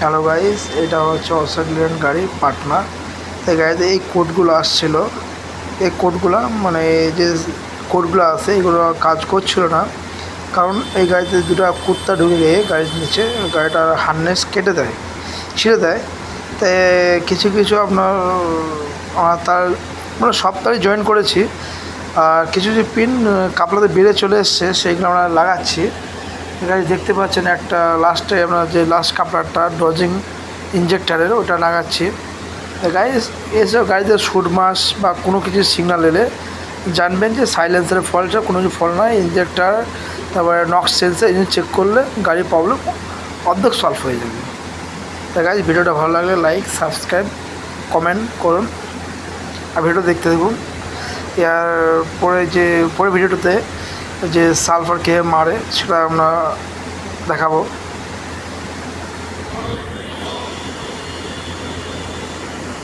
Hello guys, এটা হচ্ছে Australian গাড়ি পাটনা। এই গাড়িতে এই কোডগুলো আসছিলো। এই কোডগুলো মানে যে কোডগুলো আছে এগুলো কাজ করছিল না, কারণ এই গাড়িতে দুটো কুত্তা ঢুকে গিয়ে গাড়ির নিচে গাড়িটার হার্নেস কেটে দেয়, ছিঁড়ে দেয়। তাই কিছু কিছু আপনার তার মানে সপ্তাহে জয়েন করেছি, আর কিছু কিছু পিন কাপড়াতে বেড়ে চলে এসছে, সেইগুলো আমরা লাগাচ্ছি। গাড়ি দেখতে পাচ্ছেন একটা লাস্টে আমরা যে লাস্ট কাপড়টা ডজিং ইঞ্জেক্টারের ওটা লাগাচ্ছি। গাড়ি এসব গাড়িতে শুট মাস বা কোনো কিছু সিগনাল এলে জানবেন যে সাইলেন্সারের ফল্টটা, কোনো কিছু ফল নয়, ইঞ্জেক্টার তারপরে নক্স সেন্সার ইঞ্জিন চেক করলে গাড়ির প্রবলেম অর্ধেক সলভ হয়ে যাবে। তাই গাইজ, ভিডিওটা ভালো লাগলে লাইক, সাবস্ক্রাইব, কমেন্ট করুন আর ভিডিও দেখতে দেখুন। এর পরে ভিডিওটাতে যে সালফার কে মারে সেটা আমরা দেখাবো।